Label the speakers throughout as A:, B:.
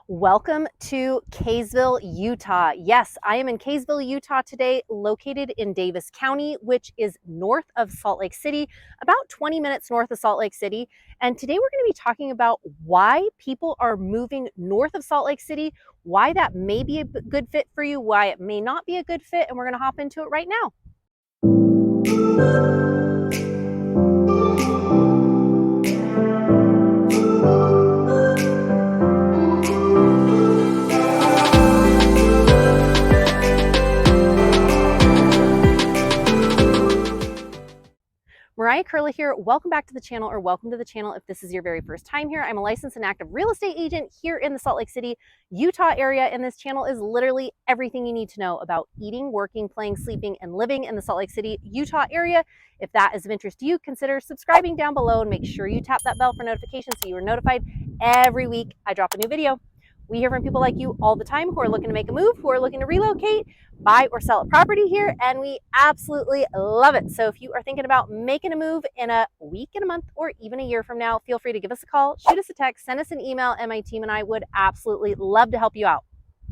A: Welcome to Kaysville, Utah. Yes, I am in Kaysville, Utah today, located in Davis County, which is north of Salt Lake City, about 20 minutes north of Salt Lake City. And today we're going to be talking about why people are moving north of Salt Lake City, why that may be a good fit for you, why it may not be a good fit, and we're going to hop into it right now. Mariah Curley here. Welcome back to the channel, or welcome to the channel if this is your very first time here. I'm a licensed and active real estate agent here in the Salt Lake City, Utah area, and this channel is literally everything you need to know about eating, working, playing, sleeping, and living in the Salt Lake City, Utah area. If that is of interest to you, consider subscribing down below and make sure you tap that bell for notifications so you are notified every week I drop a new video. We hear from people like you all the time who are looking to make a move, who are looking to relocate, buy or sell a property here, and we absolutely love it. So if you are thinking about making a move in a week, in a month, or even a year from now, feel free to give us a call, shoot us a text, send us an email, and my team and I would absolutely love to help you out.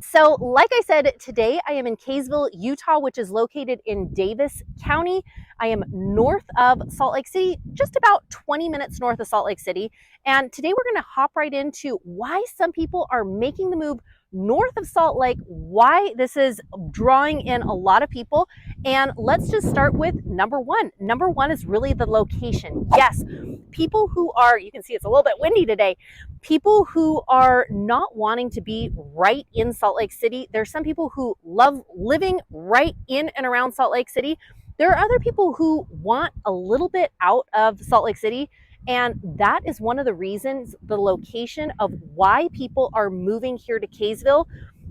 A: So like I said, today I am in Kaysville, Utah, which is located in Davis County. I am north of Salt Lake City, just about 20 minutes north of Salt Lake City. And today we're going to hop right into why some people are making the move north of Salt Lake, why this is drawing in a lot of people. And let's just start with number one. Number one is really the location. Yes, people who are, you can see it's a little bit windy today, people who are not wanting to be right in Salt Lake City. There's some people who love living right in and around Salt Lake City. There are other people who want a little bit out of Salt Lake City. And that is one of the reasons, the location of why people are moving here to Kaysville.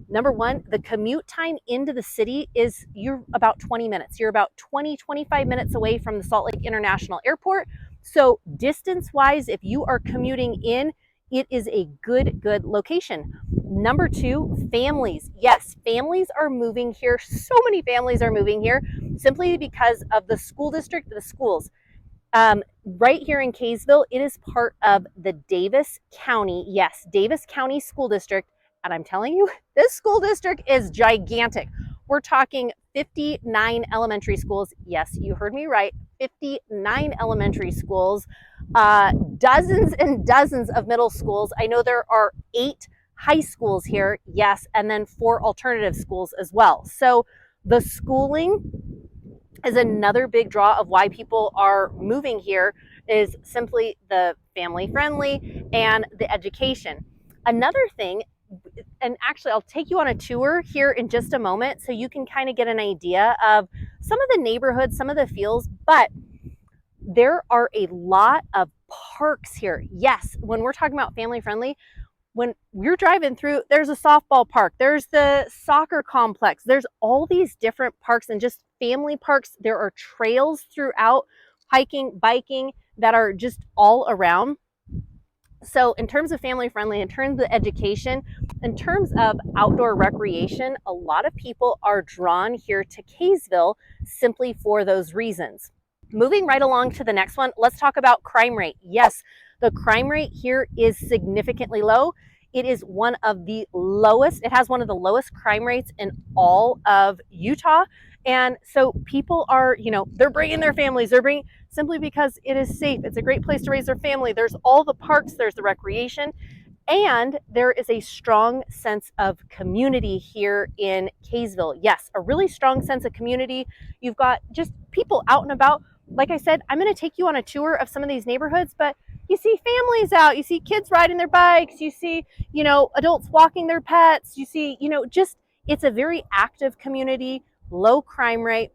A: Number one, the commute time into the city is you're about 20 minutes. You're about 25 minutes away from the Salt Lake International Airport. So distance-wise, if you are commuting in, it is a good location. Number two, families. Yes, families are moving here. So many families are moving here simply because of the school district, the schools. Right here in Kaysville, it is part of the Davis County, yes, Davis County School District. And I'm telling you, this school district is gigantic. We're talking 59 elementary schools. Yes, you heard me right, 59 elementary schools, dozens and dozens of middle schools. I know there are 8 high schools here, yes, and then 4 alternative schools as well. So the schooling is another big draw of why people are moving here, is simply the family friendly and the education. Another thing, and actually I'll take you on a tour here in just a moment so you can kind of get an idea of some of the neighborhoods, some of the feels, but there are a lot of parks here. Yes, when we're talking about family friendly, when you're driving through, there's a softball park, there's the soccer complex, there's all these different parks and just family parks. There are trails throughout, hiking, biking, that are just all around. So in terms of family friendly, in terms of education, in terms of outdoor recreation, a lot of people are drawn here to Kaysville simply for those reasons. Moving right along to the next one, let's talk about crime rate. Yes, the crime rate here is significantly low. It is one of the lowest, it has one of the lowest crime rates in all of Utah. And so people are, they're bringing their families, they're bringing, simply because it is safe. It's a great place to raise their family. There's all the parks, there's the recreation, and there is a strong sense of community here in Kaysville. Yes, a really strong sense of community. You've got just people out and about. Like I said, I'm going to take you on a tour of some of these neighborhoods, but you see families out, you see kids riding their bikes, you see, adults walking their pets, you see, just, it's a very active community, low crime rate.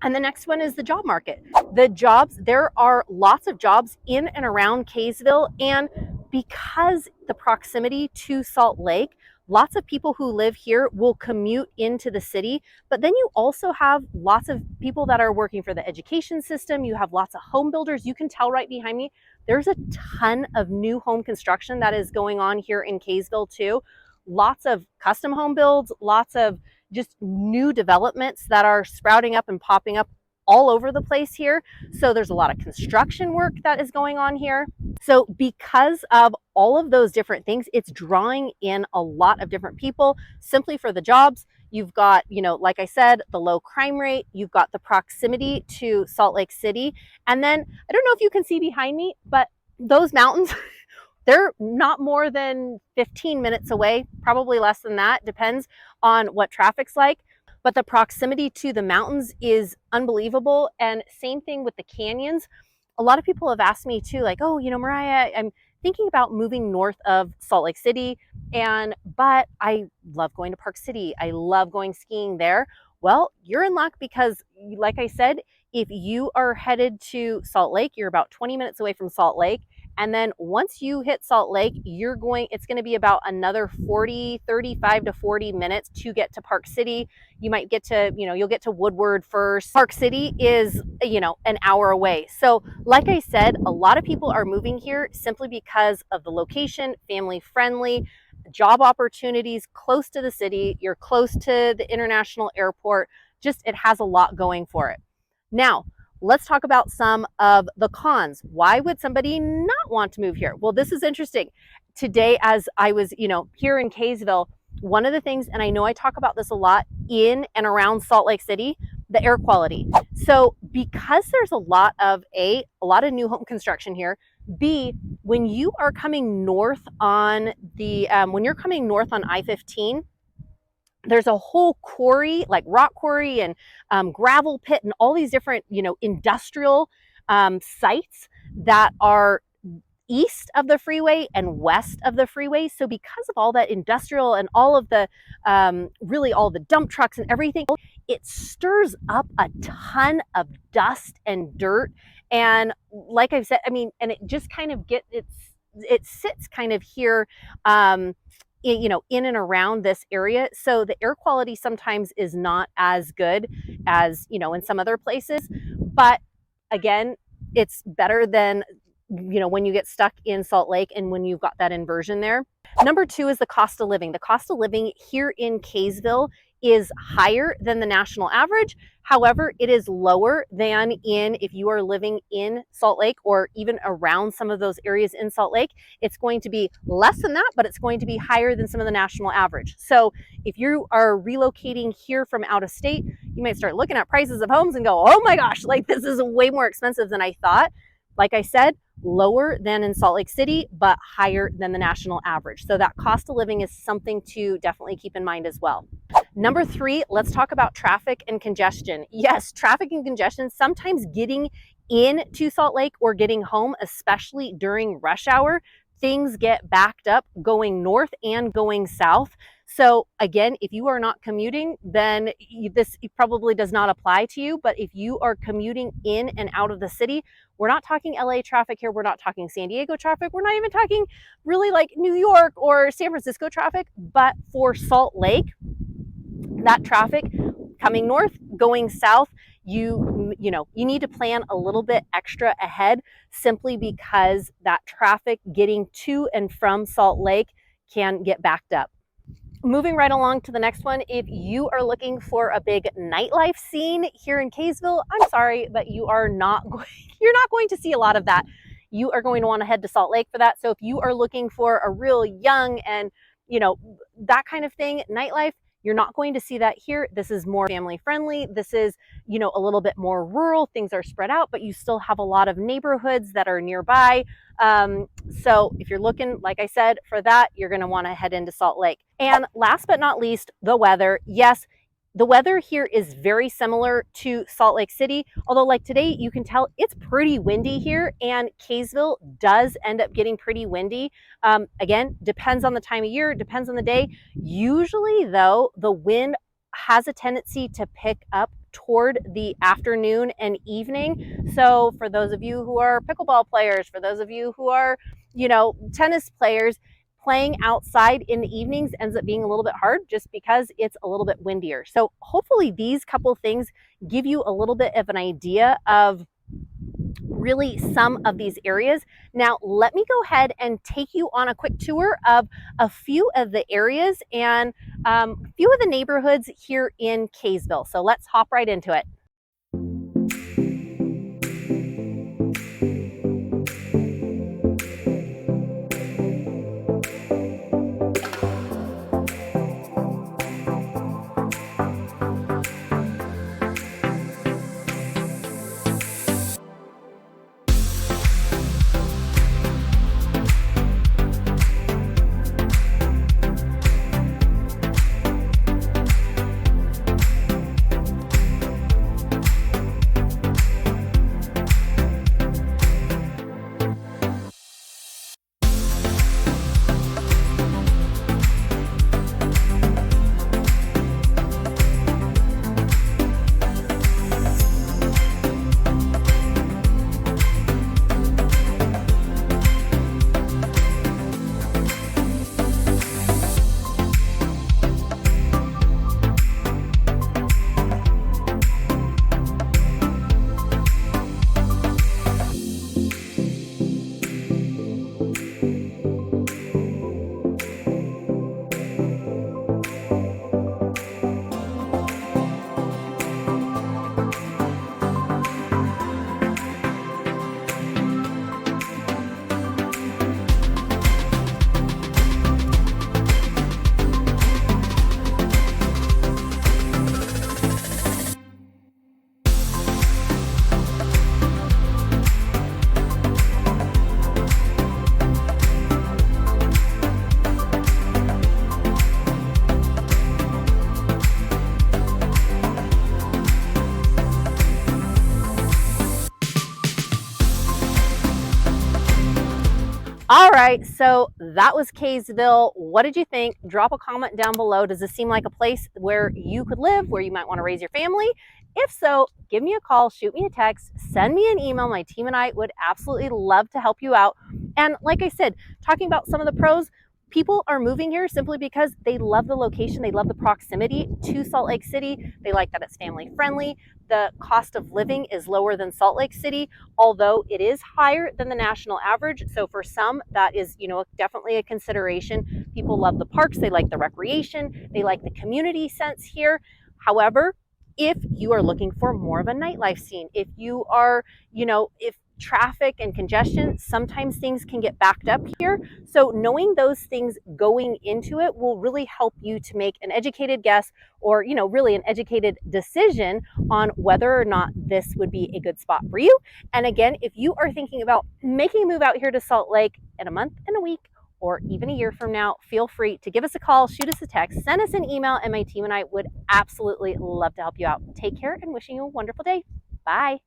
A: And the next one is the job market. The jobs, there are lots of jobs in and around Kaysville, and because the proximity to Salt Lake, lots of people who live here will commute into the city, but then you also have lots of people that are working for the education system. You have lots of home builders. You can tell right behind me, there's a ton of new home construction that is going on here in Kaysville too. Lots of custom home builds, lots of just new developments that are sprouting up and popping up all over the place here. So there's a lot of construction work that is going on here. So because of all of those different things, it's drawing in a lot of different people simply for the jobs. You've got, you know, like I said, the low crime rate, you've got the proximity to Salt Lake City. And then I don't know if you can see behind me, but those mountains, they're not more than 15 minutes away, probably less than that, depends on what traffic's like. But the proximity to the mountains is unbelievable. And same thing with the canyons. A lot of people have asked me too, like, oh, you know, Mariah, I'm thinking about moving north of Salt Lake City, but I love going to Park City. I love going skiing there. Well, you're in luck because, like I said, if you are headed to Salt Lake, you're about 20 minutes away from Salt Lake. And then once you hit Salt Lake, it's going to be about another 35 to 40 minutes to get to Park City. You might get to, you'll get to Woodward first. Park City is, an hour away. So like I said, a lot of people are moving here simply because of the location, family friendly, job opportunities, close to the city. You're close to the international airport. Just, it has a lot going for it. Now, let's talk about some of the cons. Why would somebody not want to move here? Well, this is interesting. Today, as I was, here in Kaysville, one of the things, and I know I talk about this a lot in and around Salt Lake City, the air quality. So because there's a lot of new home construction here, B, when you are coming north on I-15, there's a whole quarry, like rock quarry and gravel pit and all these different, industrial sites that are east of the freeway and west of the freeway. So because of all that industrial and all of the, really all the dump trucks and everything, it stirs up a ton of dust and dirt. And like I've said, and it just kind of it sits kind of here, in and around this area. So the air quality sometimes is not as good as, in some other places. But again, it's better than, when you get stuck in Salt Lake and when you've got that inversion there. Number two is the cost of living. The cost of living here in Kaysville is higher than the national average. However, it is lower than if you are living in Salt Lake or even around some of those areas in Salt Lake. It's going to be less than that, but it's going to be higher than some of the national average. So if you are relocating here from out of state, you might start looking at prices of homes and go, oh my gosh, like this is way more expensive than I thought. Like I said, lower than in Salt Lake City, but higher than the national average. So that cost of living is something to definitely keep in mind as well. Number three, let's talk about traffic and congestion. Yes, traffic and congestion, sometimes getting into Salt Lake or getting home, especially during rush hour, things get backed up going north and going south. So again, if you are not commuting, then this probably does not apply to you. But if you are commuting in and out of the city, we're not talking LA traffic here. We're not talking San Diego traffic. We're not even talking really like New York or San Francisco traffic. But for Salt Lake, that traffic coming north, going south, you need to plan a little bit extra ahead simply because that traffic getting to and from Salt Lake can get backed up. Moving right along to the next one, if you are looking for a big nightlife scene here in Kaysville, I'm sorry, but you're not going to see a lot of that. You are going to want to head to Salt Lake for that. So if you are looking for a real young and, that kind of thing, nightlife, you're not going to see that here. This is more family friendly. This is, a little bit more rural. Things are spread out, but you still have a lot of neighborhoods that are nearby. So if you're looking, like I said, for that, you're going to want to head into Salt Lake. And last but not least, the weather. Yes, the weather here is very similar to Salt Lake City, although like today, you can tell it's pretty windy here, and Kaysville does end up getting pretty windy. Again, depends on the time of year, depends on the day. Usually though, the wind has a tendency to pick up toward the afternoon and evening. So for those of you who are pickleball players, for those of you who are, tennis players, playing outside in the evenings ends up being a little bit hard just because it's a little bit windier. So hopefully these couple things give you a little bit of an idea of really some of these areas. Now, let me go ahead and take you on a quick tour of a few of the areas and a few of the neighborhoods here in Kaysville. So let's hop right into it. All right, so that was Kaysville. What did you think? Drop a comment down below. Does this seem like a place where you could live, where you might want to raise your family? If so, give me a call, shoot me a text, send me an email. My team and I would absolutely love to help you out. And like I said, talking about some of the pros, people are moving here simply because they love the location, they love the proximity to Salt Lake City. They like that it's family friendly. The cost of living is lower than Salt Lake City, although it is higher than the national average. So for some, that is, definitely a consideration. People love the parks, they like the recreation, they like the community sense here. However, if you are looking for more of a nightlife scene, if you are, if traffic and congestion, sometimes things can get backed up here. So knowing those things going into it will really help you to make an educated guess, or, really an educated decision on whether or not this would be a good spot for you. And again, if you are thinking about making a move out here to Salt Lake in a month, in a week, or even a year from now, feel free to give us a call, shoot us a text, send us an email, and my team and I would absolutely love to help you out. Take care and wishing you a wonderful day. Bye.